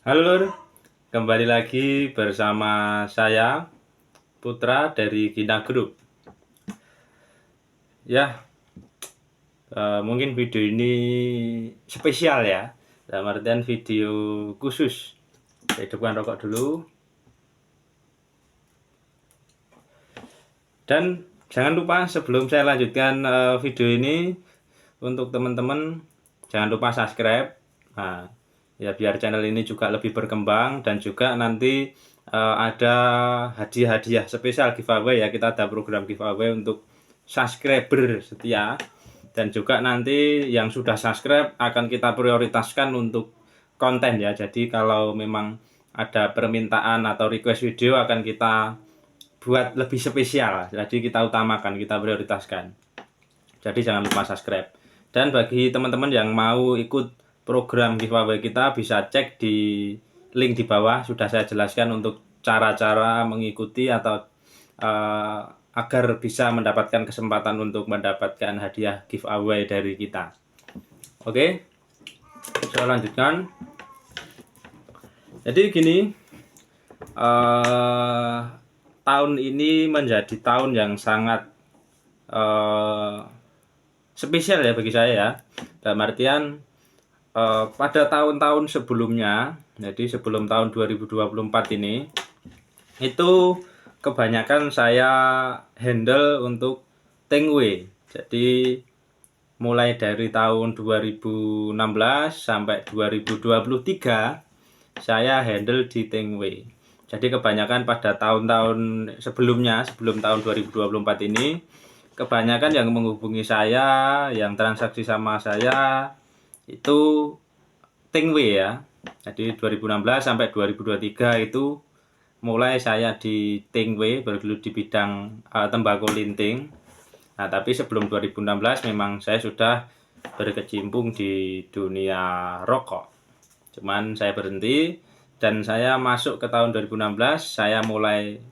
Halo Lur, kembali lagi bersama saya Putra dari Gina Group. Ya, mungkin video ini spesial ya, dalam artian video khusus. Saya hidupkan rokok dulu. Dan jangan lupa sebelum saya lanjutkan video ini, untuk teman-teman jangan lupa subscribe. Nah, ya biar channel ini juga lebih berkembang, dan juga nanti ada hadiah-hadiah spesial giveaway ya. Kita ada program giveaway untuk subscriber setia, dan juga nanti yang sudah subscribe akan kita prioritaskan untuk konten ya. Jadi kalau memang ada permintaan atau request video akan kita buat lebih spesial. Jadi kita utamakan, kita prioritaskan. Jadi jangan lupa subscribe. Dan bagi teman-teman yang mau ikut program giveaway kita, bisa cek di link di bawah. Sudah saya jelaskan untuk cara-cara mengikuti atau agar bisa mendapatkan kesempatan untuk mendapatkan hadiah giveaway dari kita. Oke, saya lanjutkan. Jadi gini, tahun ini menjadi tahun yang sangat spesial ya bagi saya ya. Dalam artian pada tahun-tahun sebelumnya, jadi sebelum tahun 2024 ini, itu kebanyakan saya handle untuk Tengwe. Jadi mulai dari tahun 2016 sampai 2023 saya handle di Tengwe. Jadi kebanyakan pada tahun-tahun sebelumnya, sebelum tahun 2024 ini, kebanyakan yang menghubungi saya, yang transaksi sama saya itu Tengwe ya. Jadi 2016 sampai 2023 itu mulai saya di Tengwe, dulu di bidang tembakau linting. Nah, tapi sebelum 2016 memang saya sudah berkecimpung di dunia rokok. Cuman saya berhenti dan saya masuk ke tahun 2016, saya mulai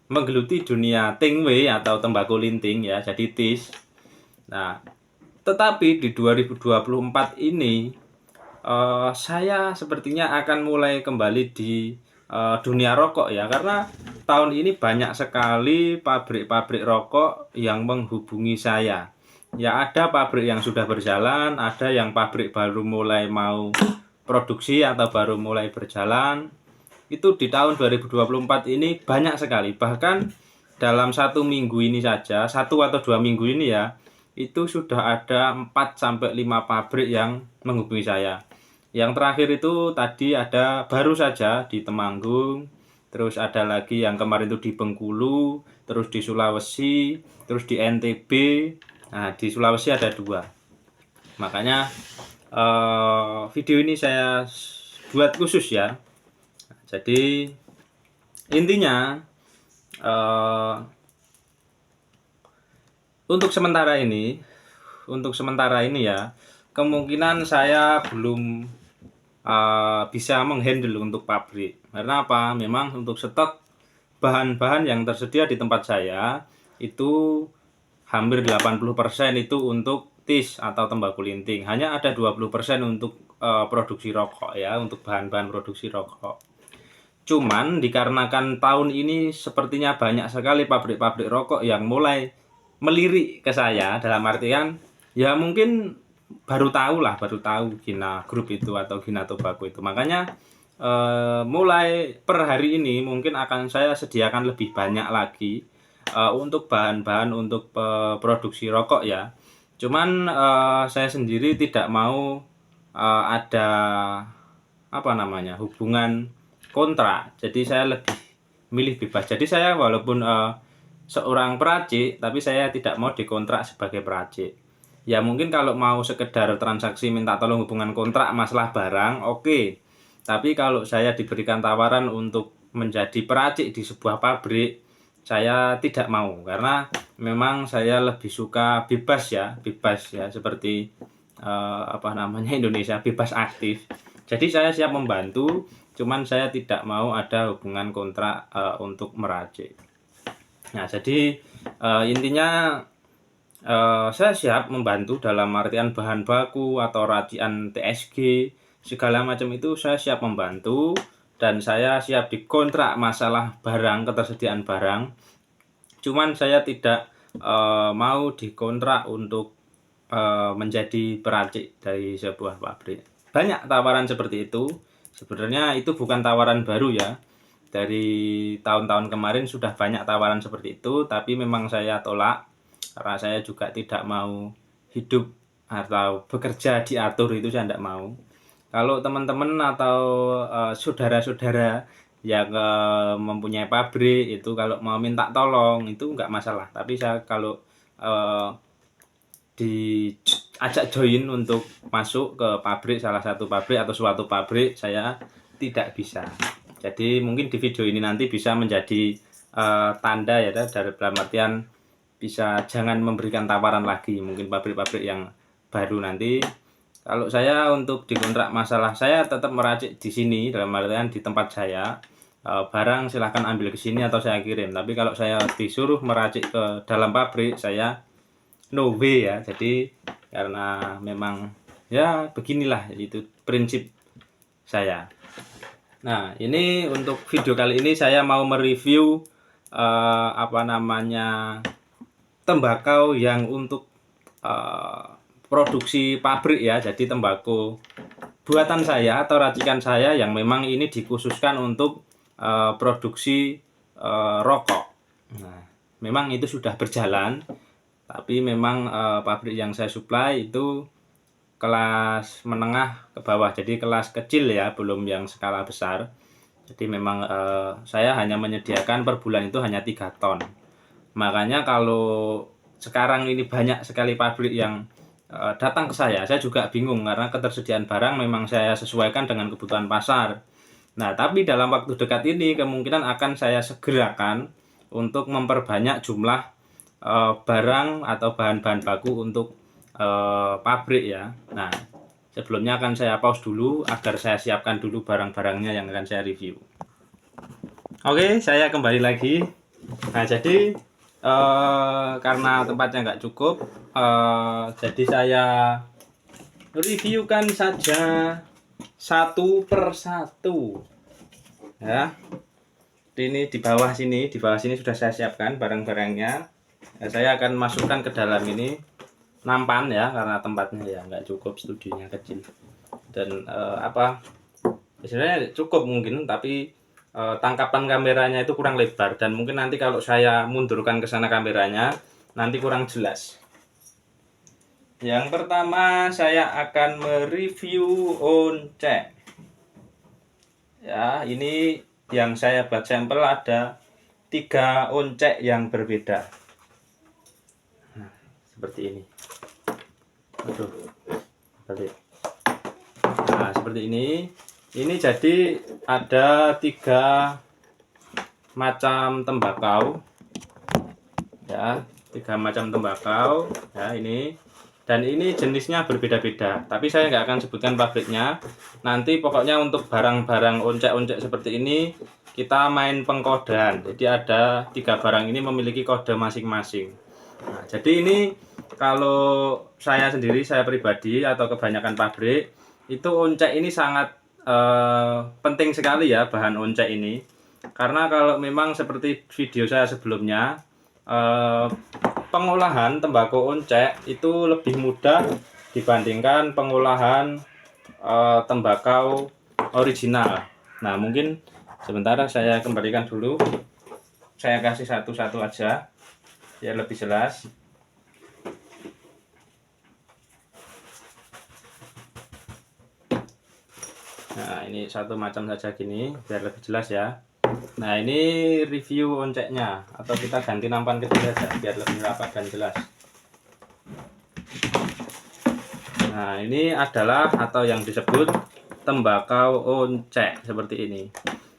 menggeluti dunia Tengwe atau tembakau linting ya, jadi TIS. Nah, tetapi di 2024 ini saya sepertinya akan mulai kembali di dunia rokok ya, karena tahun ini banyak sekali pabrik-pabrik rokok yang menghubungi saya. Ya, ada pabrik yang sudah berjalan, ada yang pabrik baru mulai mau produksi atau baru mulai berjalan. Itu di tahun 2024 ini banyak sekali. Bahkan dalam satu minggu ini saja, 1 atau 2 minggu ini ya, itu sudah ada 4 sampai 5 pabrik yang menghubungi saya. Yang terakhir itu tadi ada baru saja di Temanggung, terus ada lagi yang kemarin itu di Bengkulu, terus di Sulawesi, terus di NTB. Nah, di Sulawesi ada 2. Makanya video ini saya buat khusus ya. Jadi intinya untuk sementara ini ya, kemungkinan saya belum bisa menghandle untuk pabrik. Karena apa? Memang untuk stok bahan-bahan yang tersedia di tempat saya itu hampir 80% itu untuk TIS atau tembakau linting. Hanya ada 20% untuk produksi rokok ya, untuk bahan-bahan produksi rokok. Cuman dikarenakan tahun ini sepertinya banyak sekali pabrik-pabrik rokok yang mulai melirik ke saya, dalam artian ya mungkin baru tahu Gina Group itu atau Gina Tobacco itu. Makanya mulai per hari ini mungkin akan saya sediakan lebih banyak lagi untuk bahan-bahan untuk produksi rokok ya. Cuman saya sendiri tidak mau ada hubungan kontrak. Jadi saya lebih milih bebas. Jadi saya walaupun seorang peracik, tapi saya tidak mau dikontrak sebagai peracik. Ya mungkin kalau mau sekedar transaksi minta tolong hubungan kontrak masalah barang, oke. Tapi kalau saya diberikan tawaran untuk menjadi peracik di sebuah pabrik, saya tidak mau, karena memang saya lebih suka bebas ya, seperti Indonesia bebas aktif. Jadi saya siap membantu, cuman saya tidak mau ada hubungan kontrak untuk meracik. Nah, jadi intinya saya siap membantu dalam artian bahan baku atau racikan TSG, segala macam itu saya siap membantu, dan saya siap dikontrak masalah barang, ketersediaan barang. Cuman saya tidak mau dikontrak untuk menjadi peracik dari sebuah pabrik. Banyak tawaran seperti itu. Sebenarnya itu bukan tawaran baru ya. Dari tahun-tahun kemarin sudah banyak tawaran seperti itu, tapi memang saya tolak karena saya juga tidak mau hidup atau bekerja diatur, itu saya tidak mau. Kalau teman-teman atau saudara-saudara yang mempunyai pabrik itu kalau mau minta tolong itu nggak masalah. Tapi saya kalau diajak join untuk masuk ke pabrik, salah satu pabrik atau suatu pabrik, saya tidak bisa. Jadi mungkin di video ini nanti bisa menjadi tanda ya, dalam artian bisa jangan memberikan tawaran lagi, mungkin pabrik-pabrik yang baru nanti. Kalau saya untuk dikontrak masalah, saya tetap meracik di sini, dalam artian di tempat saya. Barang silahkan ambil ke sini atau saya kirim. Tapi kalau saya disuruh meracik ke dalam pabrik, saya no way ya. Jadi karena memang ya beginilah itu prinsip saya. Nah, ini untuk video kali ini saya mau mereview tembakau yang untuk produksi pabrik ya. Jadi tembakau buatan saya atau racikan saya yang memang ini dikhususkan untuk produksi rokok. Nah, memang itu sudah berjalan, tapi memang pabrik yang saya supply itu kelas menengah ke bawah, jadi kelas kecil ya, belum yang skala besar. Jadi memang saya hanya menyediakan per bulan itu hanya 3 ton. Makanya kalau sekarang ini banyak sekali pabrik yang datang ke saya juga bingung karena ketersediaan barang memang saya sesuaikan dengan kebutuhan pasar. Nah, tapi dalam waktu dekat ini kemungkinan akan saya segerakan untuk memperbanyak jumlah barang atau bahan-bahan baku untuk pabrik ya. Nah, sebelumnya akan saya pause dulu agar saya siapkan dulu barang-barangnya yang akan saya review. Oke, saya kembali lagi. Nah, jadi karena tempatnya nggak cukup, jadi saya reviewkan saja satu per satu ya. Ini di bawah sini sudah saya siapkan barang-barangnya. Nah, saya akan masukkan ke dalam ini nampan ya, karena tempatnya ya nggak cukup, studionya kecil dan sebenarnya cukup mungkin, tapi tangkapan kameranya itu kurang lebar, dan mungkin nanti kalau saya mundurkan ke sana kameranya nanti kurang jelas. Yang pertama saya akan mereview oncek ya. Ini yang saya buat sampel ada 3 oncek yang berbeda. Nah, seperti ini. Aduh, balik. Nah, seperti ini. Ini jadi ada 3 macam tembakau ya, 3 macam tembakau ya ini. Dan ini jenisnya berbeda-beda, tapi saya nggak akan sebutkan pabriknya. Nanti pokoknya untuk barang-barang oncek-oncek seperti ini kita main pengkodean. Jadi ada 3 barang ini memiliki kode masing-masing. Nah, jadi ini kalau saya sendiri, saya pribadi atau kebanyakan pabrik itu oncek ini sangat penting sekali ya, bahan oncek ini. Karena kalau memang seperti video saya sebelumnya, pengolahan tembakau oncek itu lebih mudah dibandingkan pengolahan tembakau original. Nah, mungkin sebentar saya kembalikan dulu. Saya kasih satu-satu aja biar lebih jelas. Nah, ini satu macam saja gini biar lebih jelas ya. Nah, ini review onceknya, atau kita ganti nampan kecil saja biar lebih rapat dan jelas. Nah, ini adalah atau yang disebut tembakau oncek seperti ini.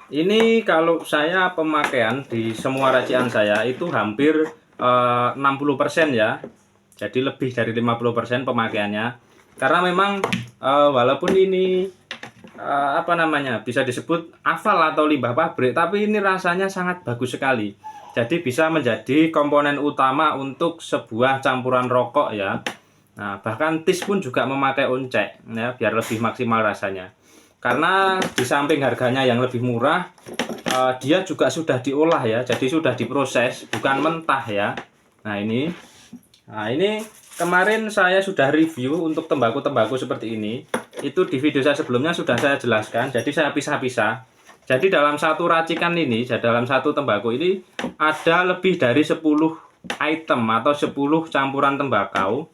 Ini kalau saya pemakaian di semua racikan saya itu hampir 60% ya. Jadi lebih dari 50% pemakaiannya. Karena memang walaupun ini bisa disebut afal atau limbah pabrik, tapi ini rasanya sangat bagus sekali. Jadi bisa menjadi komponen utama untuk sebuah campuran rokok ya. Nah, bahkan TIS pun juga memakai oncek ya, biar lebih maksimal rasanya. Karena di samping harganya yang lebih murah, dia juga sudah diolah ya, jadi sudah diproses, bukan mentah ya. Nah ini kemarin saya sudah review untuk tembakau-tembakau seperti ini. Itu di video saya sebelumnya sudah saya jelaskan, jadi saya pisah-pisah. Jadi dalam satu racikan ini, dalam satu tembakau ini ada lebih dari 10 item atau 10 campuran tembakau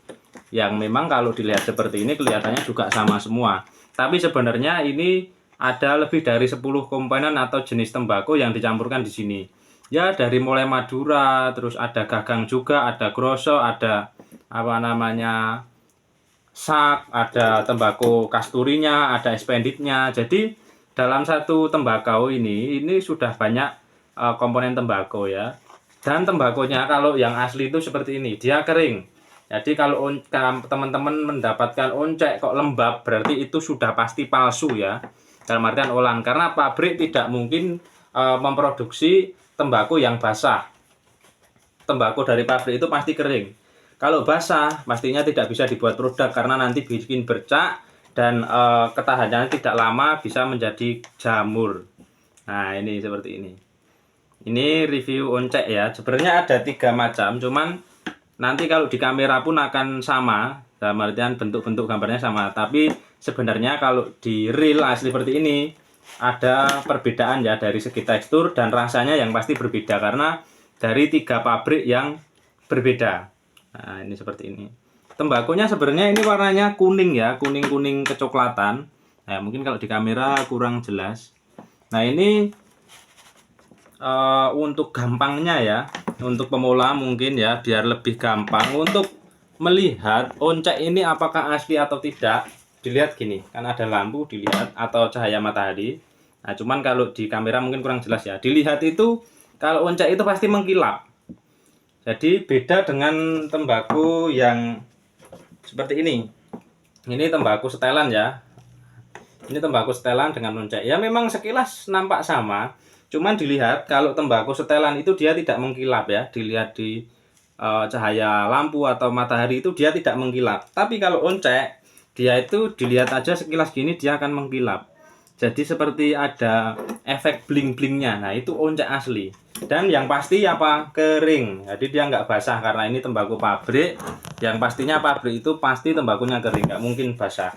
yang memang kalau dilihat seperti ini kelihatannya juga sama semua. Tapi sebenarnya ini ada lebih dari 10 komponen atau jenis tembakau yang dicampurkan di sini. Ya dari mulai Madura, terus ada gagang juga, ada grosso, ada apa namanya sak, ada tembakau kasturinya, ada expandednya. Jadi dalam satu tembakau ini sudah banyak komponen tembakau ya. Dan tembakonya kalau yang asli itu seperti ini, dia kering. Jadi kalau teman-teman mendapatkan oncek kok lembab, berarti itu sudah pasti palsu ya. Dalam artian olahan, karena pabrik tidak mungkin memproduksi tembakau yang basah. Tembakau dari pabrik itu pasti kering. Kalau basah, pastinya tidak bisa dibuat produk karena nanti bikin bercak dan ketahanannya tidak lama, bisa menjadi jamur. Nah ini seperti ini. Ini review oncek ya. Sebenarnya ada 3 macam, cuman nanti kalau di kamera pun akan sama, dalam artian bentuk-bentuk gambarnya sama. Tapi sebenarnya kalau di real asli seperti ini ada perbedaan ya dari segi tekstur dan rasanya yang pasti berbeda karena dari 3 pabrik yang berbeda. Nah ini seperti ini. Tembakonya sebenarnya ini warnanya kuning ya, kuning-kuning kecoklatan. Nah mungkin kalau di kamera kurang jelas. Nah ini untuk gampangnya ya, untuk pemula mungkin ya, biar lebih gampang untuk melihat oncek ini apakah asli atau tidak. Dilihat gini, kan ada lampu dilihat atau cahaya matahari. Nah cuman kalau di kamera mungkin kurang jelas ya. Dilihat itu kalau oncek itu pasti mengkilap. Jadi beda dengan tembakau yang seperti ini. Ini tembakau setelan ya. Ini tembakau setelan dengan oncek. Ya memang sekilas nampak sama. Cuman dilihat kalau tembakau setelan itu dia tidak mengkilap ya. Dilihat di cahaya lampu atau matahari itu dia tidak mengkilap. Tapi kalau oncek dia itu dilihat aja sekilas gini dia akan mengkilap. Jadi seperti ada efek bling-blingnya. Nah itu oncek asli. Dan yang pasti apa? Kering. Jadi dia nggak basah karena ini tembakau pabrik. Yang pastinya pabrik itu pasti tembakunya kering, nggak mungkin basah.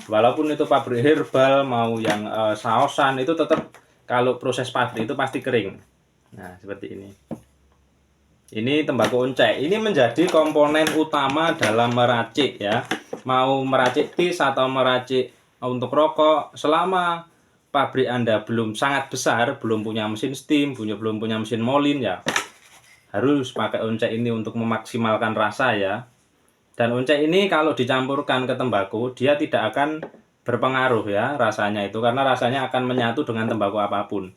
Walaupun itu pabrik herbal mau yang saosan itu tetap kalau proses pabrik itu pasti kering. Nah seperti ini. Ini tembakau oncek. Ini menjadi komponen utama dalam meracik ya. Mau meracik tis atau meracik untuk rokok, selama pabrik Anda belum sangat besar, belum punya mesin steam, belum punya mesin molin ya, harus pakai oncek ini untuk memaksimalkan rasa ya. Dan oncek ini kalau dicampurkan ke tembakau, dia tidak akan berpengaruh ya rasanya itu, karena rasanya akan menyatu dengan tembakau apapun.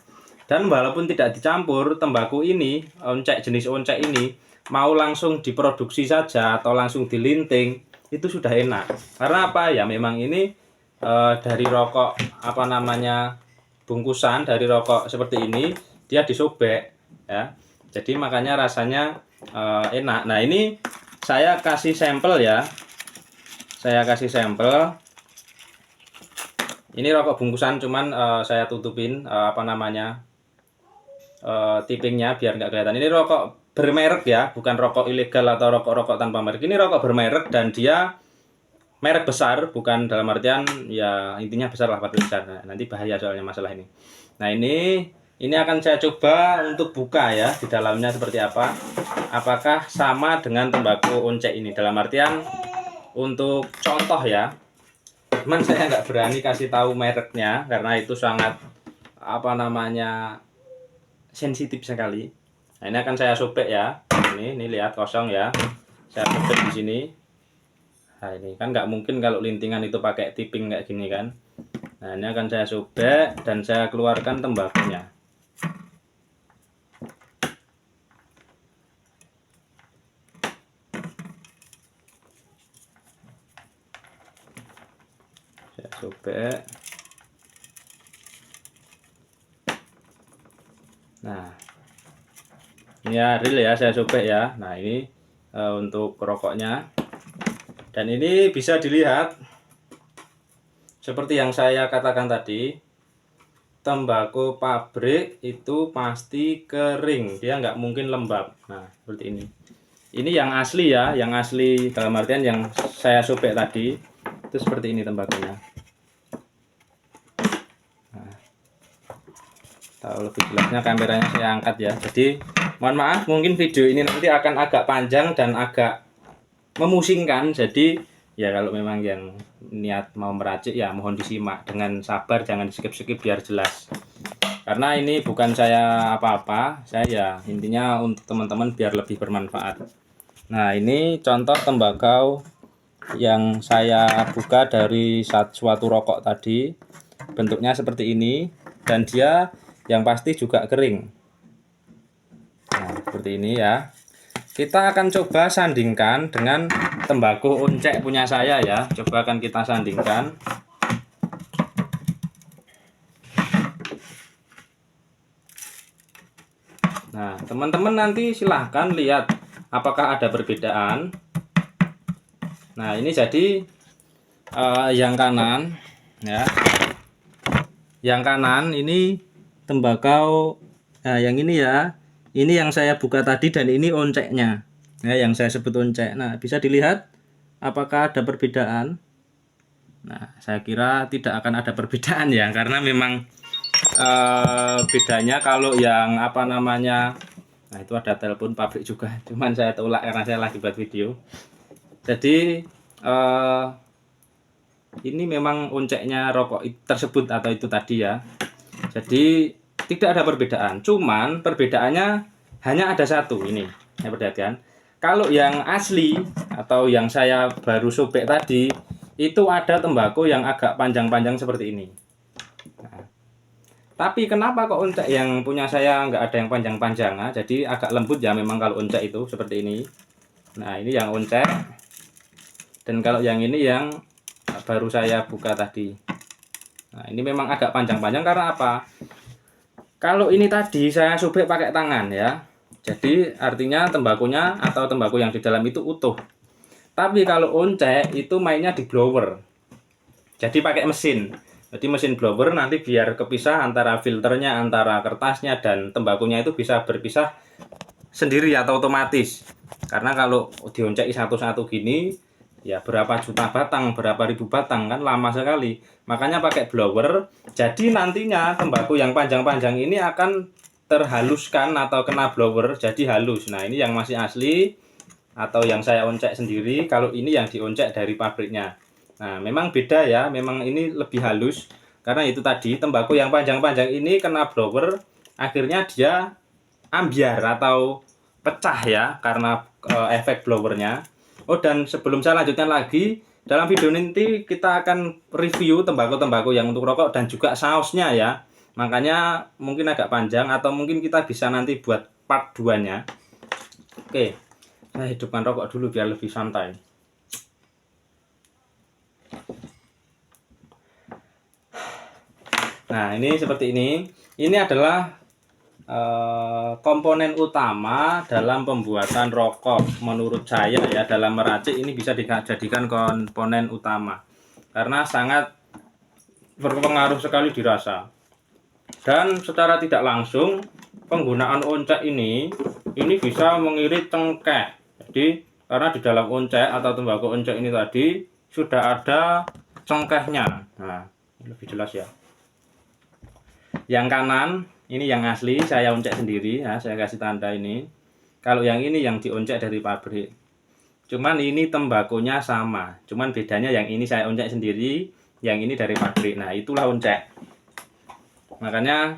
Dan walaupun tidak dicampur, tembakau ini, jenis oncek ini, mau langsung diproduksi saja atau langsung dilinting, itu sudah enak. Karena apa? Ya memang ini dari rokok apa namanya bungkusan dari rokok seperti ini, dia disobek ya. Jadi makanya rasanya enak. Nah ini saya kasih sampel ya. Saya kasih sampel. Ini rokok bungkusan, cuman saya tutupin apa namanya tippingnya biar nggak kelihatan. Ini rokok bermerek ya, bukan rokok ilegal atau rokok-rokok tanpa merek. Ini rokok bermerek dan dia merek besar, bukan dalam artian ya intinya besar lah, pabrik besar. Nah, nanti bahaya soalnya masalah ini. Nah ini akan saya coba untuk buka ya, di dalamnya seperti apa. Apakah sama dengan tembakau oncek ini? Dalam artian untuk contoh ya. Cuman saya nggak berani kasih tahu mereknya karena itu sangat apa namanya sensitif sekali. Nah ini akan saya sobek ya. Ini lihat kosong ya. Saya sobek di sini. Nah ini kan nggak mungkin kalau lintingan itu pakai tipping kayak gini kan. Nah ini akan saya sobek dan saya keluarkan tembakunya. Saya sobek. Nah ini ya real ya, saya sobek ya. Nah ini untuk rokoknya. Dan ini bisa dilihat seperti yang saya katakan tadi, tembakau pabrik itu pasti kering, dia nggak mungkin lembab. Nah, seperti ini. Ini yang asli ya, yang asli dalam artian yang saya sobek tadi itu seperti ini tembakunya. Nah, tahu lebih jelasnya kameranya saya angkat ya. Jadi mohon maaf, mungkin video ini nanti akan agak panjang dan agak memusingkan. Jadi ya kalau memang yang niat mau meracik ya mohon disimak dengan sabar, jangan di skip-skip biar jelas. Karena ini bukan saya apa-apa, saya ya intinya untuk teman-teman biar lebih bermanfaat. Nah, ini contoh tembakau yang saya buka dari suatu rokok tadi. Bentuknya seperti ini dan dia yang pasti juga kering. Nah, seperti ini ya. Kita akan coba sandingkan dengan tembakau oncek punya saya ya. Coba akan kita sandingkan. Nah, teman-teman nanti silahkan lihat apakah ada perbedaan. Nah, ini jadi yang kanan ya. Yang kanan ini tembakau, nah yang ini ya. Ini yang saya buka tadi dan ini onceknya. Ya, yang saya sebut oncek. Nah, bisa dilihat apakah ada perbedaan? Nah, saya kira tidak akan ada perbedaan ya, karena memang bedanya kalau yang apa namanya, nah itu ada telepon pabrik juga, cuman saya tolak karena saya lagi buat video. Jadi ini memang onceknya rokok tersebut atau itu tadi ya. Jadi tidak ada perbedaan, cuman perbedaannya hanya ada satu ini. Ya, perhatikan. Kalau yang asli atau yang saya baru sobek tadi itu ada tembakau yang agak panjang-panjang seperti ini. Nah, tapi kenapa kok oncek yang punya saya nggak ada yang panjang-panjang? Nah, jadi agak lembut ya memang kalau oncek itu seperti ini. Nah, ini yang oncek. Dan kalau yang ini yang baru saya buka tadi. Nah, ini memang agak panjang-panjang karena apa? Kalau ini tadi saya sobek pakai tangan ya. Jadi artinya tembakunya atau tembakau yang di dalam itu utuh. Tapi kalau oncek itu mainnya di blower. Jadi pakai mesin. Jadi mesin blower nanti biar kepisah antara filternya, antara kertasnya dan tembakunya itu bisa berpisah sendiri atau otomatis. Karena kalau dionceki satu-satu gini ya berapa juta batang, berapa ribu batang kan lama sekali. Makanya pakai blower. Jadi nantinya tembakau yang panjang-panjang ini akan terhaluskan atau kena blower jadi halus. Nah, ini yang masih asli atau yang saya oncek sendiri. Kalau ini yang dioncek dari pabriknya. Nah, memang beda ya, memang ini lebih halus karena itu tadi tembakau yang panjang-panjang ini kena blower akhirnya dia ambiar atau pecah ya karena efek blowernya. Oh, dan sebelum saya lanjutkan lagi, dalam video nanti kita akan review tembakau-tembakau yang untuk rokok dan juga sausnya ya. Makanya mungkin agak panjang atau mungkin kita bisa nanti buat part 2-nya. Oke, saya hidupkan rokok dulu biar lebih santai. Nah, ini seperti ini. Ini adalah komponen utama dalam pembuatan rokok menurut saya ya. Dalam meracik ini bisa dijadikan komponen utama karena sangat berpengaruh sekali dirasa. Dan secara tidak langsung penggunaan oncek ini bisa mengirit cengkeh. Jadi karena di dalam oncek atau tembakau oncek ini tadi sudah ada cengkehnya. Nah, lebih jelas ya. Yang kanan ini yang asli saya oncek sendiri ya, saya kasih tanda ini. Kalau yang ini yang dioncek dari pabrik. Cuman ini tembakunya sama, cuman bedanya yang ini saya oncek sendiri, yang ini dari pabrik. Nah, itulah oncek. Makanya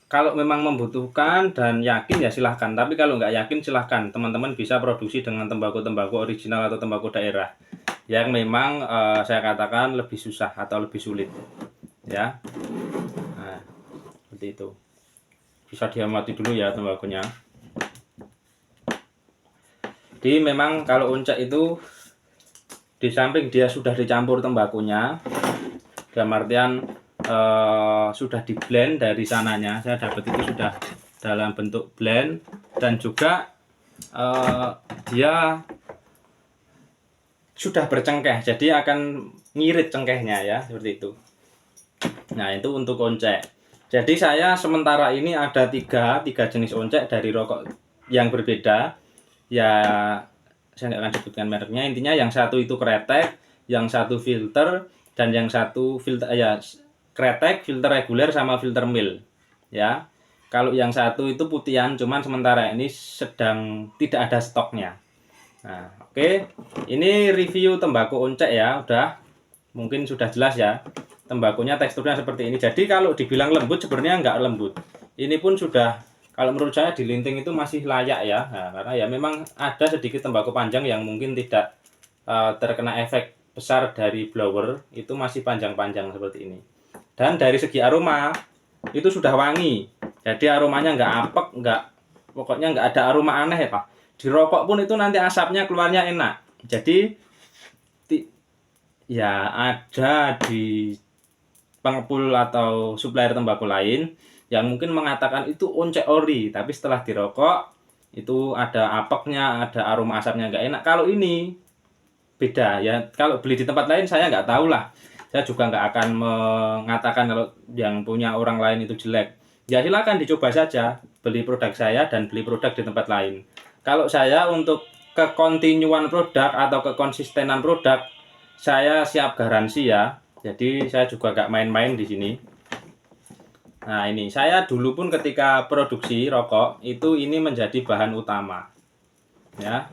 kalau memang membutuhkan dan yakin ya silahkan. Tapi kalau nggak yakin silahkan teman-teman bisa produksi dengan tembakau-tembakau original atau tembakau daerah yang memang saya katakan lebih susah atau lebih sulit ya. Nah, seperti itu. Bisa diamati dulu ya tembakunya. Jadi memang kalau oncek itu di samping dia sudah dicampur tembakunya, dalam artian sudah di blend dari sananya, saya dapat itu sudah dalam bentuk blend dan juga eh, dia sudah bercengkeh, jadi akan ngirit cengkehnya ya, seperti itu. Nah, itu untuk oncek. Jadi saya sementara ini ada tiga jenis oncek dari rokok yang berbeda. Ya, saya nggak akan sebutkan mereknya. Intinya yang satu itu kretek, yang satu filter, dan yang satu filter ya kretek, filter reguler sama filter mil. Ya. Kalau yang satu itu putihan, cuman sementara ini sedang tidak ada stoknya. Nah, oke. Ini review tembakau oncek ya, udah. Mungkin sudah jelas ya. Tembakunya teksturnya seperti ini. Jadi kalau dibilang lembut sebenarnya nggak lembut. Ini pun sudah, kalau menurut saya di linting itu masih layak ya. Nah, karena ya memang ada sedikit tembakau panjang yang mungkin tidak terkena efek besar dari blower, itu masih panjang-panjang seperti ini. Dan dari segi aroma itu sudah wangi. Jadi aromanya nggak apek, pokoknya nggak ada aroma aneh ya Pak. Di rokok pun itu nanti asapnya keluarnya enak. Jadi ya ada di pengepul atau supplier tembakau lain yang mungkin mengatakan itu oncek ori, tapi setelah dirokok itu ada apeknya, ada aroma asapnya nggak enak. Kalau ini beda ya. Kalau beli di tempat lain saya nggak tahu lah. Saya juga nggak akan mengatakan kalau yang punya orang lain itu jelek. Ya silakan dicoba saja beli produk saya dan beli produk di tempat lain. Kalau saya untuk kekontinuan produk atau kekonsistenan produk, saya siap garansi ya. Jadi saya juga gak main-main di sini. Nah, ini saya dulu pun ketika produksi rokok itu ini menjadi bahan utama. Ya.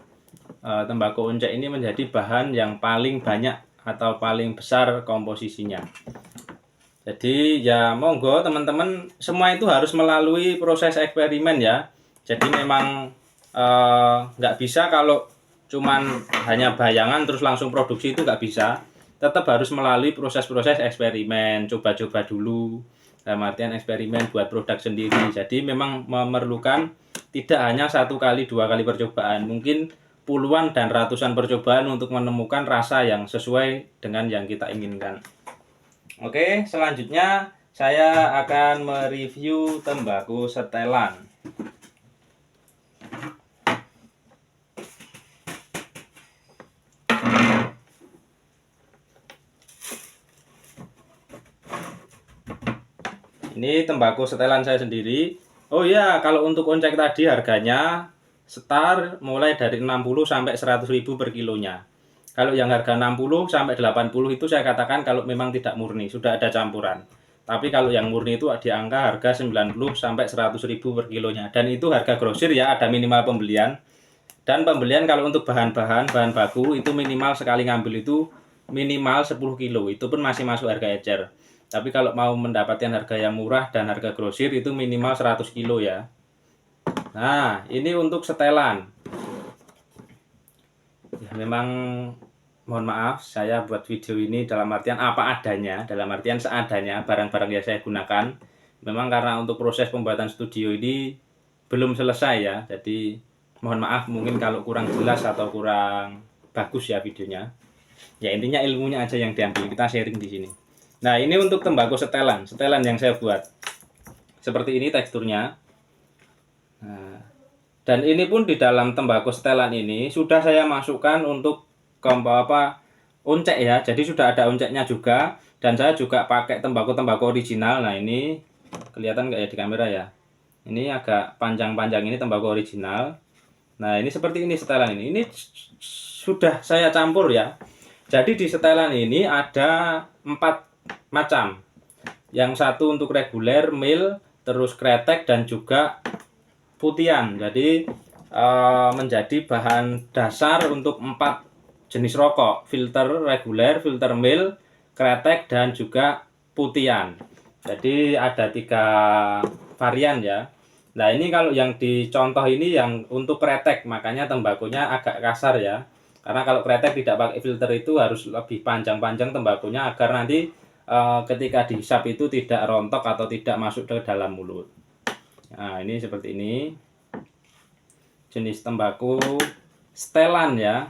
Tembakau oncek ini menjadi bahan yang paling banyak atau paling besar komposisinya. Jadi ya monggo teman-teman, semua itu harus melalui proses eksperimen ya. Jadi memang nggak bisa kalau cuman hanya bayangan terus langsung produksi, itu nggak bisa. Tetap harus melalui proses-proses eksperimen, coba-coba dulu. Dalam artian eksperimen buat produk sendiri. Jadi memang memerlukan tidak hanya 1 kali 2 kali percobaan, mungkin puluhan dan ratusan percobaan untuk menemukan rasa yang sesuai dengan yang kita inginkan. Oke, selanjutnya saya akan mereview tembakau setelan. Ini tembakau setelan saya sendiri. Oh ya, kalau untuk oncek tadi harganya setar mulai dari 60 sampai 100.000 per kilonya. Kalau yang harga 60 sampai 80 itu saya katakan kalau memang tidak murni, sudah ada campuran. Tapi kalau yang murni itu di angka harga 90 sampai 100.000 per kilonya. Dan itu harga grosir ya, ada minimal pembelian. Dan pembelian kalau untuk bahan baku itu minimal sekali ngambil itu minimal 10 kilo. Itu pun masih masuk harga ecer. Tapi kalau mau mendapatkan harga yang murah dan harga grosir itu minimal 100 kilo ya. Nah, ini untuk setelan. Ya, memang mohon maaf saya buat video ini dalam artian apa adanya, dalam artian seadanya barang-barang yang saya gunakan. Memang karena untuk proses pembuatan studio ini belum selesai ya. Jadi mohon maaf mungkin kalau kurang jelas atau kurang bagus ya videonya. Ya intinya ilmunya aja yang diambil, kita sharing di sini. Nah, ini untuk tembakau setelan yang saya buat. Seperti ini teksturnya. Nah, dan ini pun di dalam tembakau setelan ini sudah saya masukkan untuk oncek ya. Jadi sudah ada onceknya juga, dan saya juga pakai tembakau original. Nah, ini kelihatan nggak ya di kamera ya? Ini agak panjang-panjang, ini tembakau original. Nah, ini seperti ini setelan ini. Ini sudah saya campur ya. Jadi di setelan ini ada 4 macam. Yang satu untuk reguler, mil, terus kretek, dan juga putihan. Jadi menjadi bahan dasar untuk 4 jenis rokok: filter reguler, filter mil, kretek, dan juga putihan. Jadi ada 3 varian ya. Nah, ini kalau yang dicontoh ini yang untuk kretek, makanya tembakunya agak kasar ya. Karena kalau kretek tidak pakai filter itu harus lebih panjang-panjang tembakunya agar nanti ketika dihisap itu tidak rontok atau tidak masuk ke dalam mulut. Nah, ini seperti ini jenis tembakau setelan ya.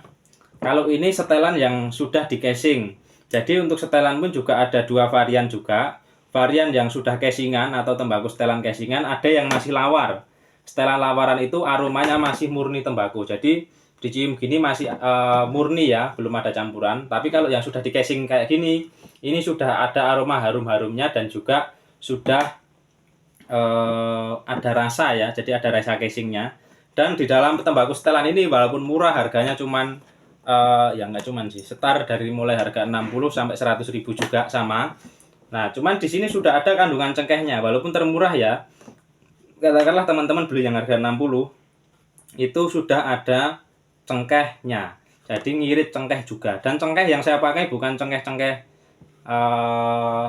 Kalau ini setelan yang sudah di casing. Jadi untuk setelan pun juga ada 2 varian juga. Varian yang sudah casingan atau tembakau setelan casingan, ada yang masih lawar. setelan lawaran itu aromanya masih murni tembakau. Jadi dicium gini masih murni ya, belum ada campuran. Tapi kalau yang sudah di casing kayak gini, ini sudah ada aroma harum-harumnya dan juga sudah ada rasa ya. Jadi ada rasa casingnya. Dan di dalam tembakau setelan ini walaupun murah, harganya cuman ya nggak cuman sih, setar dari mulai harga 60 sampai 100.000 juga sama. Nah, cuman di sini sudah ada kandungan cengkehnya walaupun termurah ya. Katakanlah teman-teman beli yang harga 60 itu sudah ada cengkehnya. Jadi ngirit cengkeh juga. Dan cengkeh yang saya pakai bukan cengkeh-cengkeh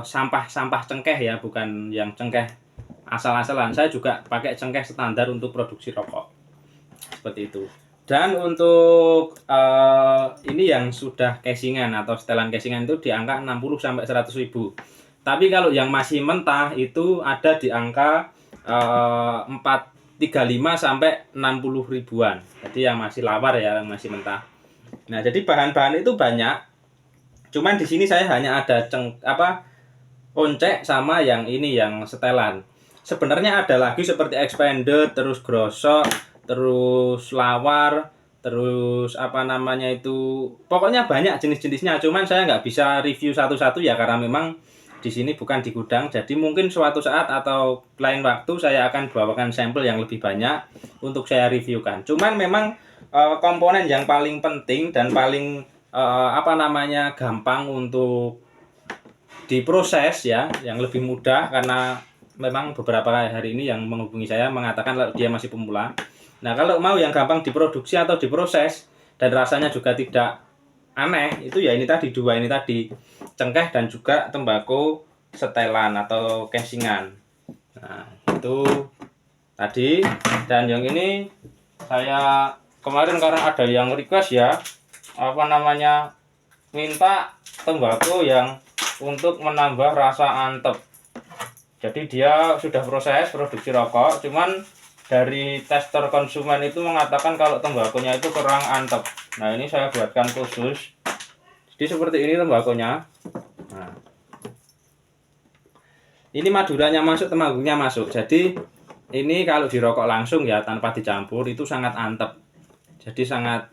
sampah-sampah cengkeh ya, bukan yang cengkeh asal-asalan. Saya juga pakai cengkeh standar untuk produksi rokok. Seperti itu. Dan untuk ini yang sudah casingan atau setelan casingan itu di angka 60 sampai 100.000. Tapi kalau yang masih mentah itu ada di angka 435 sampai 60 ribuan. Jadi yang masih lawar ya, yang masih mentah. Nah, jadi bahan-bahan itu banyak. Cuman di sini saya hanya ada oncek sama yang ini yang setelan. Sebenarnya ada lagi seperti expanded, terus grosok, terus lawar, terus pokoknya banyak jenis-jenisnya. Cuman saya nggak bisa review satu-satu ya, karena memang di sini bukan di gudang. Jadi mungkin suatu saat atau lain waktu saya akan bawakan sampel yang lebih banyak untuk saya reviewkan. Cuman memang komponen yang paling penting dan paling gampang untuk diproses ya, yang lebih mudah, karena memang beberapa hari ini yang menghubungi saya mengatakan kalau dia masih pemula. Nah, kalau mau yang gampang diproduksi atau diproses dan rasanya juga tidak aneh, itu ya ini tadi, dua ini tadi, cengkeh dan juga tembakau setelan atau casingan. Nah, itu tadi. Dan yang ini saya kemarin karena ada yang request ya, minta tembakau yang untuk menambah rasa antep. Jadi dia sudah proses produksi rokok, cuman dari tester konsumen itu mengatakan kalau tembakonya itu kurang antep. Nah, ini saya buatkan khusus. Jadi seperti ini tembakonya. Nah, ini maduranya masuk, temagungnya masuk. Jadi ini kalau dirokok langsung ya tanpa dicampur itu sangat antep. Jadi sangat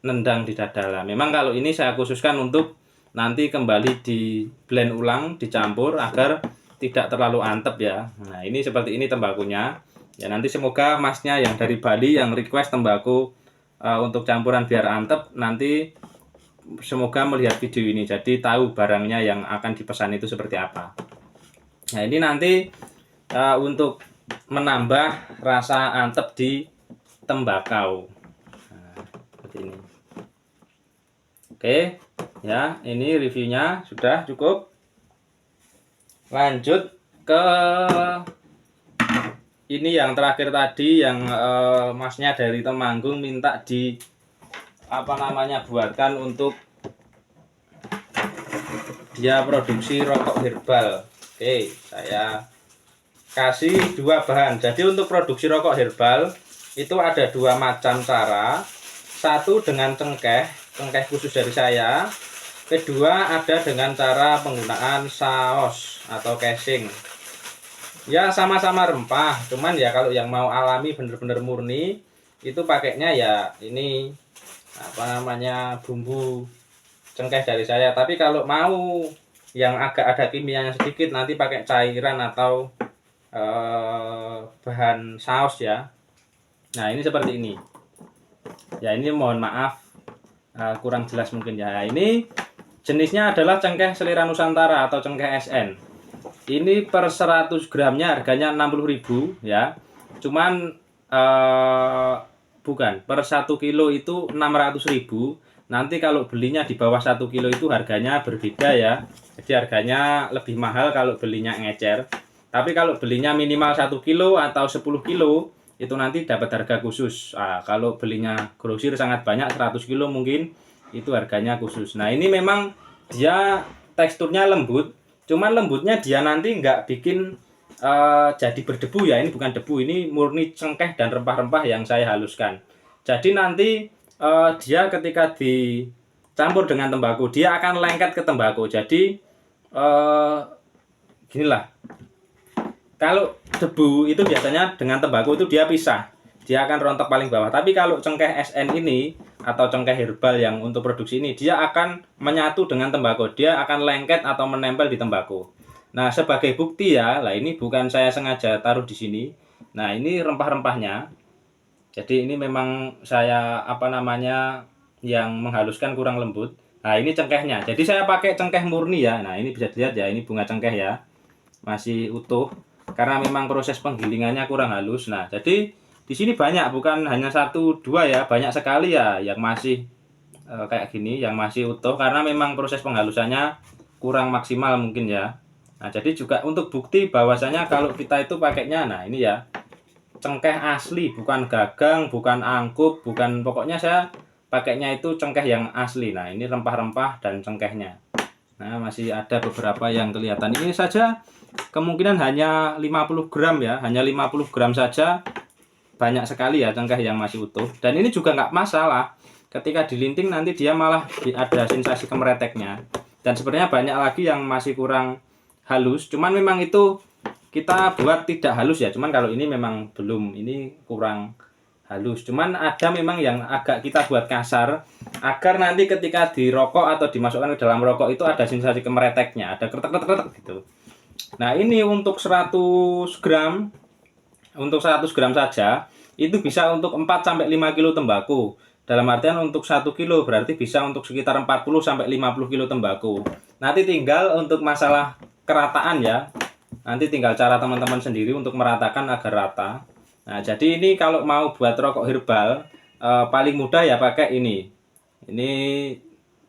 nendang di dada. Memang kalau ini saya khususkan untuk nanti kembali di blend ulang, dicampur agar tidak terlalu antep ya. Nah, ini seperti ini tembakunya. Ya, nanti semoga masnya yang dari Bali yang request tembakau untuk campuran biar antep, nanti semoga melihat video ini jadi tahu barangnya yang akan dipesan itu seperti apa. Nah, ini nanti untuk menambah rasa antep di tembakau. Nah, seperti ini. Oke, ya, ini reviewnya sudah cukup. Lanjut ke ini yang terakhir tadi, yang masnya dari Temanggung minta buatkan untuk dia produksi rokok herbal. Oke, saya kasih dua bahan. Jadi untuk produksi rokok herbal itu ada dua macam cara. Satu dengan cengkeh khusus dari saya. Kedua ada dengan cara penggunaan saus atau casing. Ya sama-sama rempah, cuman ya kalau yang mau alami bener-bener murni itu pakainya ya ini bumbu cengkeh dari saya. Tapi kalau mau yang agak ada kimianya sedikit, nanti pakai cairan atau bahan saus ya. Nah, ini seperti ini. Ya, ini mohon maaf kurang jelas mungkin ya. Ini jenisnya adalah cengkeh selera Nusantara atau cengkeh SN. Ini per 100 gramnya harganya 60.000 ya. Cuman bukan, per 1 kilo itu 600.000. Nanti kalau belinya di bawah 1 kilo itu harganya berbeda ya. Jadi harganya lebih mahal kalau belinya ngecer. Tapi kalau belinya minimal 1 kilo atau 10 kilo itu nanti dapat harga khusus. Kalau belinya grosir sangat banyak 100 kilo mungkin itu harganya khusus. Nah, ini memang dia teksturnya lembut, cuman lembutnya dia nanti nggak bikin jadi berdebu ya. Ini bukan debu, ini murni cengkeh dan rempah-rempah yang saya haluskan. Jadi nanti dia ketika dicampur dengan tembakau dia akan lengket ke tembakau. Jadi ginilah, Kalau debu itu biasanya dengan tembakau itu dia pisah, dia akan rontok paling bawah. Tapi kalau cengkeh SN ini atau cengkeh herbal yang untuk produksi ini, dia akan menyatu dengan tembakau, dia akan lengket atau menempel di tembakau. Nah, sebagai bukti ya, lah ini bukan saya sengaja taruh di sini. Nah, ini rempah-rempahnya. Jadi ini memang saya yang menghaluskan kurang lembut. Nah, ini cengkehnya. Jadi saya pakai cengkeh murni ya. Nah, ini bisa dilihat ya, ini bunga cengkeh ya. Masih utuh karena memang proses penggilingannya kurang halus. Nah, jadi di sini banyak, bukan hanya satu dua ya, banyak sekali ya yang masih kayak gini, yang masih utuh karena memang proses penghalusannya kurang maksimal mungkin ya. Nah, jadi juga untuk bukti bahwasanya kalau kita itu pakainya, nah ini ya, cengkeh asli, bukan gagang, bukan angkup, bukan, pokoknya saya pakainya itu cengkeh yang asli. Nah, ini rempah-rempah dan cengkehnya. Nah, masih ada beberapa yang kelihatan. Ini saja kemungkinan hanya 50 gram ya, hanya 50 gram saja. Banyak sekali ya cengkeh yang masih utuh. Dan ini juga nggak masalah. Ketika dilinting nanti dia malah ada sensasi kemereteknya. Dan sebenarnya banyak lagi yang masih kurang halus. Cuman memang itu kita buat tidak halus ya. Cuman kalau ini memang belum, ini kurang halus. Cuman ada memang yang agak kita buat kasar agar nanti ketika dirokok atau dimasukkan ke dalam rokok itu ada sensasi kemereteknya, ada kretek-kretek gitu. Nah, ini untuk 100 gram, untuk 100 gram saja itu bisa untuk 4 sampai 5 kilo tembakau. Dalam artian untuk 1 kilo berarti bisa untuk sekitar 40 sampai 50 kilo tembakau. Nanti tinggal untuk masalah kerataan ya. Nanti tinggal cara teman-teman sendiri untuk meratakan agar rata. Nah, jadi ini kalau mau buat rokok herbal paling mudah ya pakai ini. Ini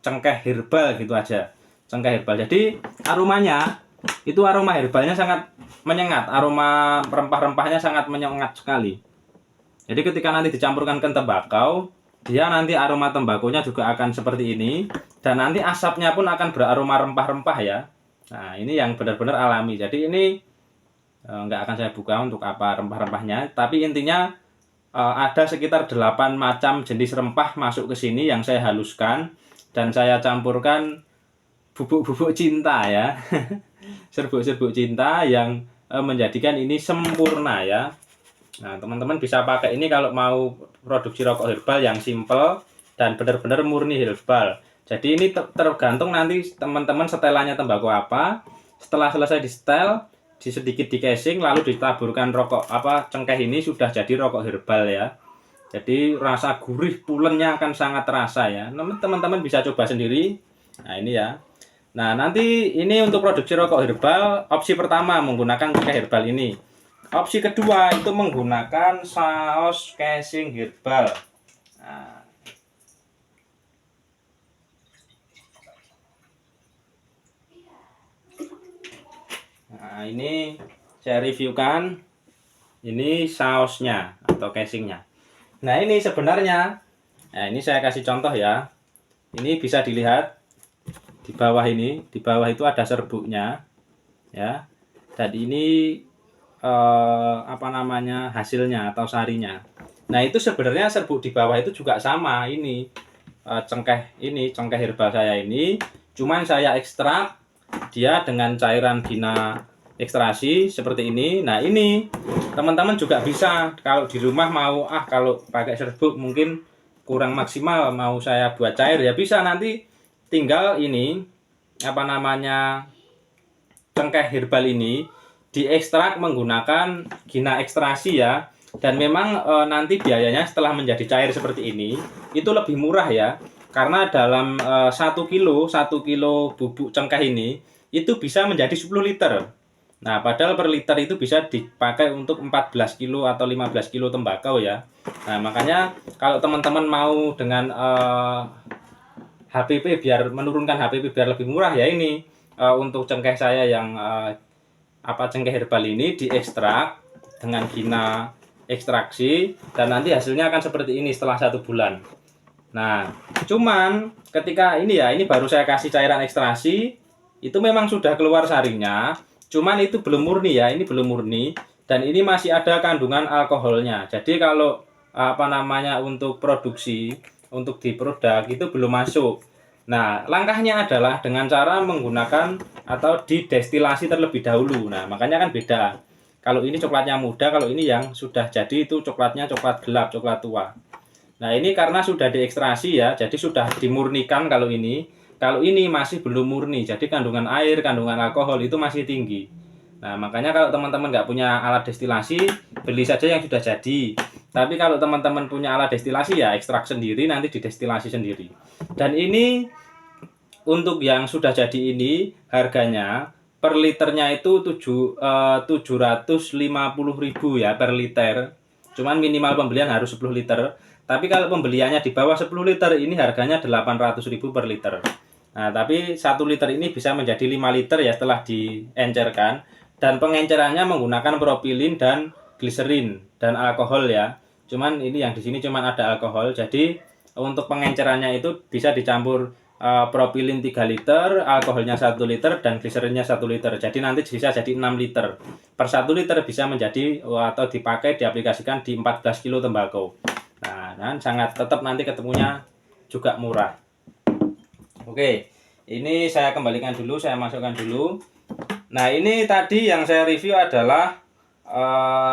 cengkeh herbal gitu aja. Cengkeh herbal. Jadi aromanya itu, aroma herbalnya sangat menyengat, aroma rempah-rempahnya sangat menyengat sekali. Jadi ketika nanti dicampurkan ke tembakau, dia nanti aroma tembakunya juga akan seperti ini, dan nanti asapnya pun akan beraroma rempah-rempah ya. Nah, ini yang benar-benar alami. Jadi ini nggak akan saya buka untuk apa rempah-rempahnya, tapi intinya ada sekitar 8 macam jenis rempah masuk ke sini yang saya haluskan dan saya campurkan bubuk-bubuk cinta ya. Serbuk-serbuk cinta yang menjadikan ini sempurna ya. Nah, teman-teman bisa pakai ini kalau mau produksi rokok herbal yang simple dan benar-benar murni herbal. Jadi ini tergantung nanti teman-teman setelannya tembakau apa. Setelah selesai di setel, sedikit di casing, lalu ditaburkan rokok cengkeh ini, sudah jadi rokok herbal ya. Jadi rasa gurih pulennya akan sangat terasa ya. Teman-teman bisa coba sendiri. Nah, ini ya. Nah, nanti ini untuk produksi rokok herbal, opsi pertama menggunakan cengkeh herbal ini. Opsi kedua itu menggunakan saus casing herbal. Nah, ini saya reviewkan. Ini sausnya atau casingnya. Nah, ini sebenarnya, nah ini saya kasih contoh ya. Ini bisa dilihat di bawah ini, di bawah itu ada serbuknya ya. Dan ini hasilnya atau sarinya. Nah, itu sebenarnya serbuk di bawah itu juga sama ini. Cengkeh herbal saya ini, cuman saya ekstrak dia dengan cairan gina ekstrasi seperti ini. Nah, ini teman-teman juga bisa kalau di rumah mau kalau pakai serbuk mungkin kurang maksimal, mau saya buat cair ya bisa, nanti tinggal ini cengkeh herbal ini diekstrak menggunakan gina ekstrasi ya. Dan memang nanti biayanya setelah menjadi cair seperti ini itu lebih murah ya, karena dalam 1 kilo bubuk cengkeh ini itu bisa menjadi 10 liter. Nah, padahal per liter itu bisa dipakai untuk 14 kilo atau 15 kilo tembakau ya. Nah, makanya kalau teman-teman mau dengan HPP biar menurunkan HPP biar lebih murah ya, ini untuk cengkeh saya yang cengkeh herbal ini diekstrak dengan gina ekstraksi, dan nanti hasilnya akan seperti ini setelah 1 bulan. Nah, cuman ketika ini ya, ini baru saya kasih cairan ekstrasi, itu memang sudah keluar sarinya, cuman itu belum murni ya, ini belum murni, dan ini masih ada kandungan alkoholnya. Jadi kalau untuk produksi, untuk di produk itu belum masuk. Nah, langkahnya adalah dengan cara menggunakan atau didestilasi terlebih dahulu. Nah, makanya kan beda. Kalau ini coklatnya muda, kalau ini yang sudah jadi itu coklatnya coklat gelap, coklat tua. Nah, ini karena sudah diekstraksi ya, jadi sudah dimurnikan kalau ini. Kalau ini masih belum murni, jadi kandungan air, kandungan alkohol itu masih tinggi. Nah, makanya kalau teman-teman nggak punya alat destilasi, beli saja yang sudah jadi. Tapi kalau teman-teman punya alat destilasi ya ekstrak sendiri, nanti didestilasi sendiri. Dan ini untuk yang sudah jadi ini harganya per liternya itu 750.000 ya per liter. Cuman minimal pembelian harus 10 liter. Tapi kalau pembeliannya di bawah 10 liter ini harganya 800.000 per liter. Nah, tapi 1 liter ini bisa menjadi 5 liter ya setelah diencerkan. Dan pengencerannya menggunakan propilin dan gliserin dan alkohol ya. Cuman ini yang di sini cuman ada alkohol. Jadi untuk pengencerannya itu bisa dicampur propilin 3 liter, alkoholnya 1 liter, dan gliserinnya 1 liter. Jadi nanti bisa jadi 6 liter. Per 1 liter bisa menjadi atau dipakai diaplikasikan di 14 kilo tembakau. Nah, dan sangat tetap nanti ketemunya juga murah. Oke, ini saya kembalikan dulu, saya masukkan dulu. Nah, ini tadi yang saya review adalah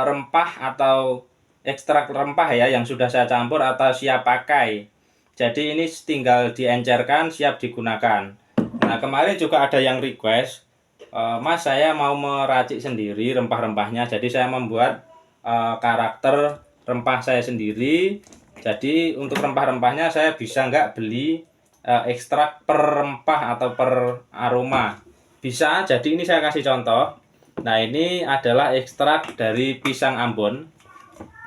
rempah atau ekstrak rempah ya yang sudah saya campur atau siap pakai. Jadi ini tinggal diencerkan, siap digunakan. Nah, kemarin juga ada yang request, Mas saya mau meracik sendiri rempah-rempahnya. Jadi saya membuat karakter rempah saya sendiri. Jadi untuk rempah-rempahnya saya bisa nggak beli ekstrak per rempah atau per aroma. Bisa, jadi ini saya kasih contoh. Nah, ini adalah ekstrak dari pisang Ambon.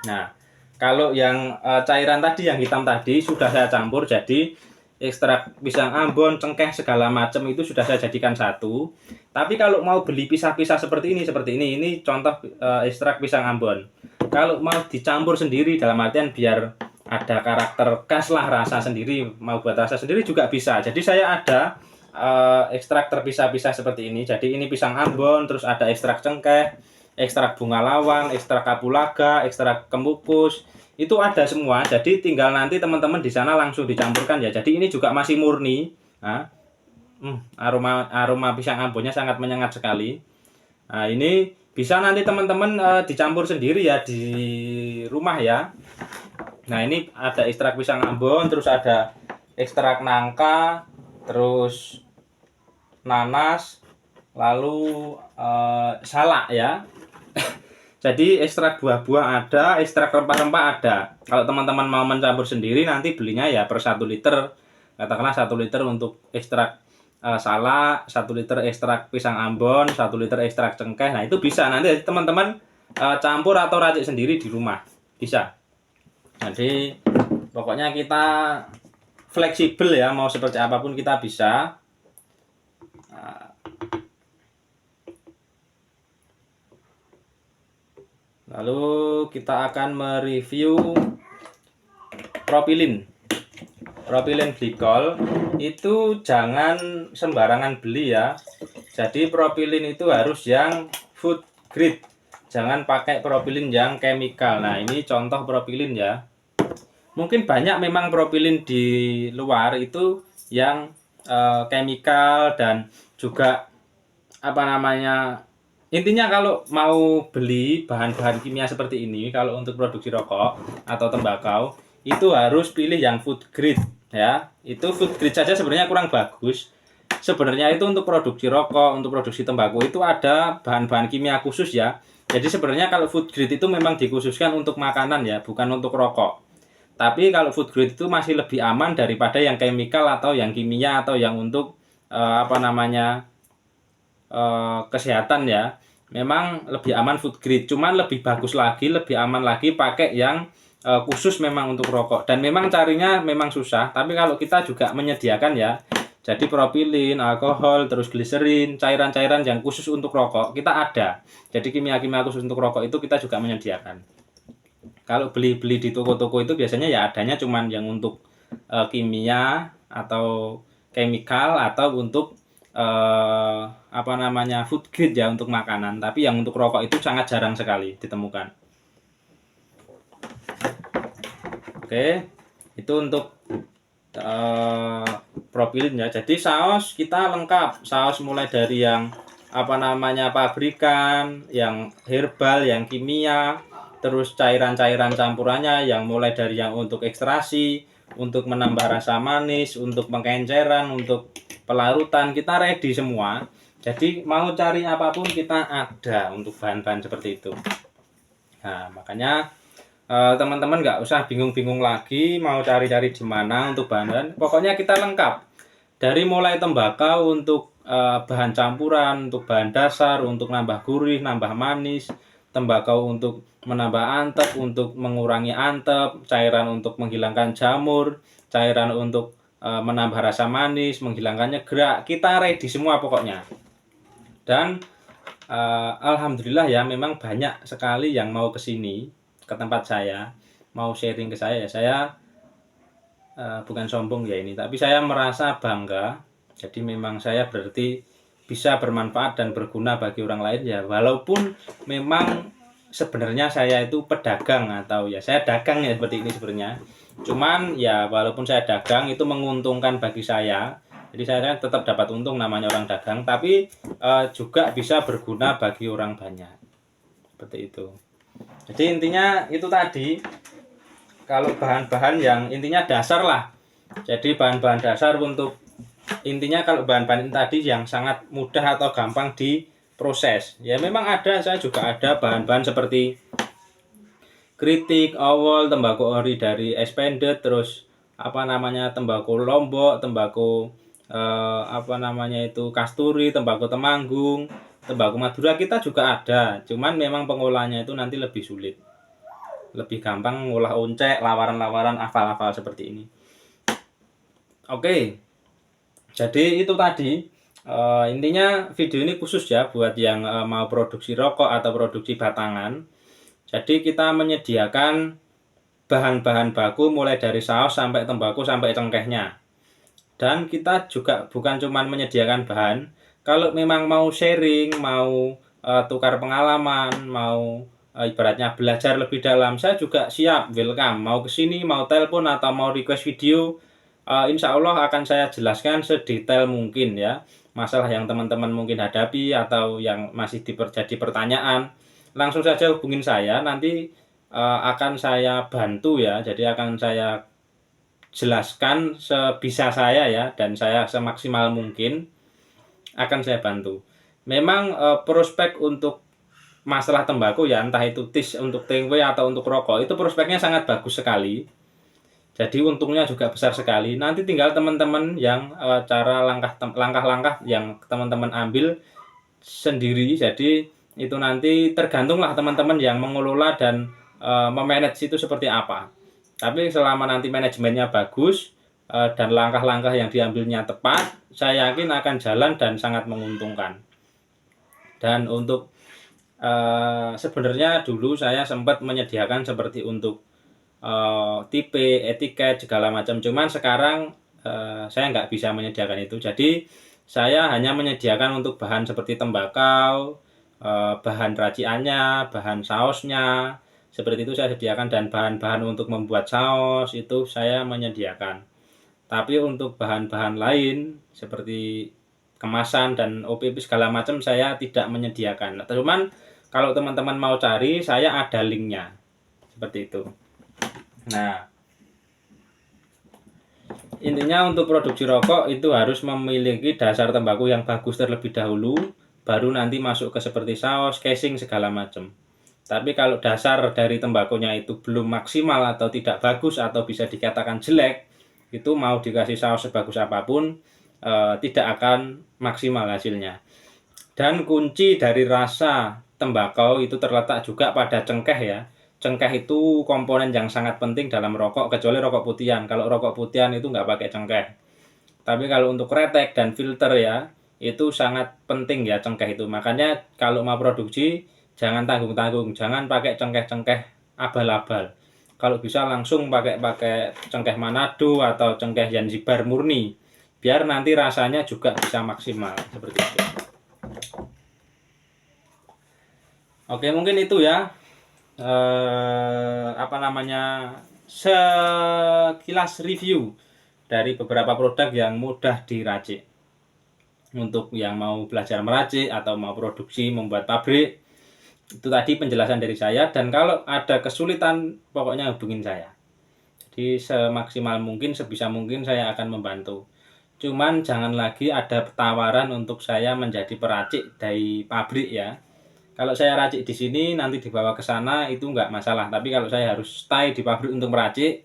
Nah, kalau yang cairan tadi, yang hitam tadi sudah saya campur, jadi ekstrak pisang Ambon, cengkeh segala macam itu sudah saya jadikan satu. Tapi kalau mau beli pisah-pisah seperti ini contoh ekstrak pisang Ambon. Kalau mau dicampur sendiri dalam artian biar ada karakter khas lah, rasa sendiri, mau buat rasa sendiri juga bisa. Jadi saya ada ekstrak terpisah-pisah seperti ini. Jadi ini pisang Ambon, terus ada ekstrak cengkeh, ekstrak bunga lawang, ekstrak kapulaga, ekstrak kembukus, itu ada semua. Jadi tinggal nanti teman-teman di sana langsung dicampurkan ya. Jadi ini juga masih murni. Nah, aroma pisang Ambonnya sangat menyengat sekali. Nah, ini bisa nanti teman-teman dicampur sendiri ya di rumah ya. Nah, ini ada ekstrak pisang Ambon, terus ada ekstrak nangka, terus nanas, lalu salak ya. Jadi ekstrak buah-buah ada, ekstrak rempah-rempah ada. Kalau teman-teman mau mencampur sendiri nanti belinya ya per 1 liter. Katakanlah 1 liter untuk ekstrak salak, 1 liter ekstrak pisang Ambon, 1 liter ekstrak cengkeh. Nah, itu bisa nanti teman-teman campur atau racik sendiri di rumah. Bisa. Jadi pokoknya kita fleksibel ya, mau seperti apapun kita bisa. Lalu kita akan mereview propilin. Propilin glikol itu jangan sembarangan beli ya. Jadi propilin itu harus yang food grade. Jangan pakai propilin yang chemical. Nah, ini contoh propilin ya. Mungkin banyak memang propilin di luar itu yang chemical dan juga apa namanya. Intinya kalau mau beli bahan-bahan kimia seperti ini, kalau untuk produksi rokok atau tembakau, itu harus pilih yang food grade ya. Itu food grade saja sebenarnya kurang bagus. Sebenarnya itu untuk produksi rokok, untuk produksi tembakau itu ada bahan-bahan kimia khusus ya. Jadi sebenarnya kalau food grade itu memang dikhususkan untuk makanan ya, bukan untuk rokok. Tapi kalau food grade itu masih lebih aman daripada yang chemical atau yang kimia atau yang untuk apa namanya kesehatan ya. Memang lebih aman food grade, cuman lebih bagus lagi, lebih aman lagi pakai yang khusus memang untuk rokok. Dan memang carinya memang susah, tapi kalau kita juga menyediakan ya, jadi propilin, alkohol, terus gliserin, cairan-cairan yang khusus untuk rokok kita ada. Jadi kimia-kimia khusus untuk rokok itu kita juga menyediakan. Kalau beli-beli di toko-toko itu biasanya ya adanya cuman yang untuk kimia atau chemical atau untuk apa namanya food grade ya untuk makanan, tapi yang untuk rokok itu sangat jarang sekali ditemukan. Oke, itu untuk propilin ya. Jadi saus kita lengkap, saus mulai dari yang apa namanya pabrikan, yang herbal, yang kimia, terus cairan-cairan campurannya yang mulai dari yang untuk ekstraksi, untuk menambah rasa manis, untuk pengenceran, untuk pelarutan, kita ready semua. Jadi mau cari apapun kita ada untuk bahan-bahan seperti itu. Nah, makanya teman-teman nggak usah bingung-bingung lagi mau cari-cari di mana untuk bahan-bahan. Pokoknya kita lengkap. Dari mulai tembakau untuk bahan campuran, untuk bahan dasar, untuk nambah gurih, nambah manis, tembakau untuk menambah antep, untuk mengurangi antep, cairan untuk menghilangkan jamur, cairan untuk menambah rasa manis, menghilangkannya gerak. Kita ready semua pokoknya. Dan alhamdulillah ya, memang banyak sekali yang mau ke sini, ke tempat saya, mau sharing ke saya ya. Saya bukan sombong ya ini, tapi saya merasa bangga. Jadi memang saya berarti bisa bermanfaat dan berguna bagi orang lain ya, walaupun memang sebenarnya saya itu pedagang, atau ya saya dagang ya seperti ini sebenarnya. Cuman ya walaupun saya dagang itu menguntungkan bagi saya. Jadi saya tetap dapat untung, namanya orang dagang, tapi juga bisa berguna bagi orang banyak. Seperti itu. Jadi intinya itu tadi, kalau bahan-bahan yang intinya dasar lah. Jadi bahan-bahan dasar untuk intinya, kalau bahan-bahan tadi yang sangat mudah atau gampang diproses. Ya memang ada, saya juga ada bahan-bahan seperti kritik, awol, tembakau ori dari expanded, terus apa namanya tembakau lombok, tembakau apa namanya itu kasturi, tembakau temanggung, tembakau madura kita juga ada. Cuman memang pengolahannya itu nanti lebih sulit. Lebih gampang ngolah oncek, lawaran-lawaran, afal-afal seperti ini. Oke. Jadi itu tadi intinya video ini khusus ya buat yang mau produksi rokok atau produksi batangan. Jadi kita menyediakan bahan-bahan baku mulai dari saus sampai tembakau sampai cengkehnya. Dan kita juga bukan cuma menyediakan bahan, kalau memang mau sharing, mau tukar pengalaman, mau ibaratnya belajar lebih dalam, saya juga siap, welcome. Mau kesini, mau telepon atau mau request video, insya Allah akan saya jelaskan sedetail mungkin ya. Masalah yang teman-teman mungkin hadapi atau yang masih jadi pertanyaan, langsung saja hubungin saya, nanti akan saya bantu ya. Jadi akan saya jelaskan sebisa saya ya, dan saya semaksimal mungkin akan saya bantu. Memang prospek untuk masalah tembakau ya, entah itu tis untuk TW atau untuk rokok, itu prospeknya sangat bagus sekali. Jadi untungnya juga besar sekali. Nanti tinggal teman-teman yang cara langkah-langkah yang teman-teman ambil sendiri. Jadi itu nanti tergantunglah teman-teman yang mengelola dan memanage itu seperti apa. Tapi selama nanti manajemennya bagus dan langkah-langkah yang diambilnya tepat, saya yakin akan jalan dan sangat menguntungkan. Dan untuk sebenarnya dulu saya sempat menyediakan seperti untuk tipe, etiket, segala macam. Cuman sekarang saya nggak bisa menyediakan itu. Jadi saya hanya menyediakan untuk bahan seperti tembakau, bahan raciannya, bahan sausnya, seperti itu saya sediakan, dan bahan-bahan untuk membuat saus itu saya menyediakan. Tapi untuk bahan-bahan lain seperti kemasan dan OPP segala macam saya tidak menyediakan. Cuman kalau teman-teman mau cari, saya ada linknya. Seperti itu. Nah, intinya untuk produksi rokok itu harus memiliki dasar tembakau yang bagus terlebih dahulu, baru nanti masuk ke seperti saus, casing segala macam. Tapi kalau dasar dari tembakonya itu belum maksimal atau tidak bagus atau bisa dikatakan jelek, itu mau dikasih saus sebagus apapun tidak akan maksimal hasilnya. Dan kunci dari rasa tembakau itu terletak juga pada cengkeh ya. Cengkeh itu komponen yang sangat penting dalam rokok, kecuali rokok putihan. Kalau rokok putihan itu nggak pakai cengkeh. Tapi kalau untuk kretek dan filter ya, itu sangat penting ya cengkeh itu. Makanya kalau mau produksi, jangan tanggung-tanggung, jangan pakai cengkeh-cengkeh abal-abal. Kalau bisa langsung pakai cengkeh Manado atau cengkeh Zanzibar murni, biar nanti rasanya juga bisa maksimal seperti itu. Oke, mungkin itu ya apa namanya sekilas review dari beberapa produk yang mudah diracik. untuk yang mau belajar meracik atau mau produksi membuat pabrik. Itu tadi penjelasan dari saya, dan kalau ada kesulitan pokoknya hubungin saya. Jadi semaksimal mungkin, sebisa mungkin saya akan membantu. Cuman jangan lagi ada tawaran untuk saya menjadi peracik dari pabrik ya. Kalau saya racik di sini nanti dibawa ke sana itu nggak masalah. Tapi kalau saya harus stay di pabrik untuk meracik,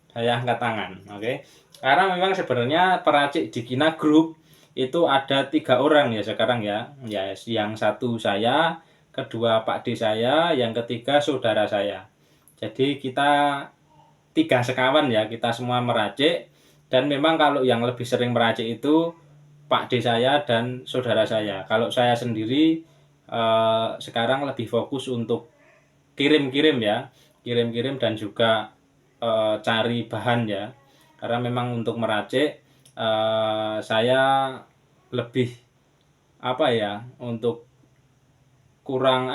saya angkat tangan, oke? Karena memang sebenarnya peracik di Kina Group itu ada 3 orang ya sekarang ya. Ya, yang satu saya, kedua Pak D saya, yang ketiga saudara saya. Jadi kita 3 sekawan ya, kita semua meracik. Dan memang kalau yang lebih sering meracik itu Pak D saya dan saudara saya. Kalau saya sendiri sekarang lebih fokus untuk kirim-kirim ya, kirim-kirim dan juga cari bahan ya, karena memang untuk meracik saya lebih apa ya, untuk kurang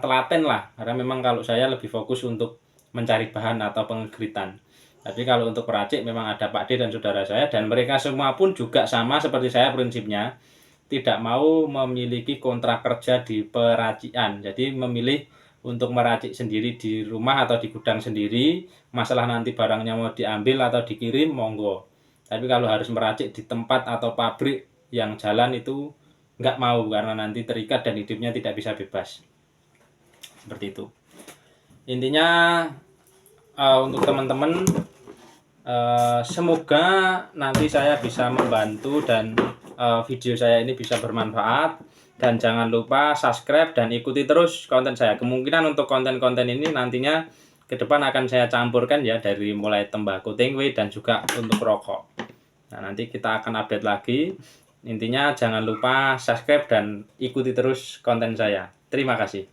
telaten lah, karena memang kalau saya lebih fokus untuk mencari bahan atau pengegritan. Tapi kalau untuk peracik memang ada Pak D dan saudara saya, dan mereka semua pun juga sama seperti saya prinsipnya, tidak mau memiliki kontrak kerja di peracikan. Jadi memilih untuk meracik sendiri di rumah atau di gudang sendiri. Masalah nanti barangnya mau diambil atau dikirim, monggo. Tapi kalau harus meracik di tempat atau pabrik yang jalan itu nggak mau, karena nanti terikat dan hidupnya tidak bisa bebas. Seperti itu. Intinya untuk teman-teman, semoga nanti saya bisa membantu dan video saya ini bisa bermanfaat. Dan jangan lupa subscribe dan ikuti terus konten saya. Kemungkinan untuk konten-konten ini nantinya ke depan akan saya campurkan ya, dari mulai tembakau tingwe dan juga untuk rokok. Nah, nanti kita akan update lagi. Intinya jangan lupa subscribe dan ikuti terus konten saya. Terima kasih.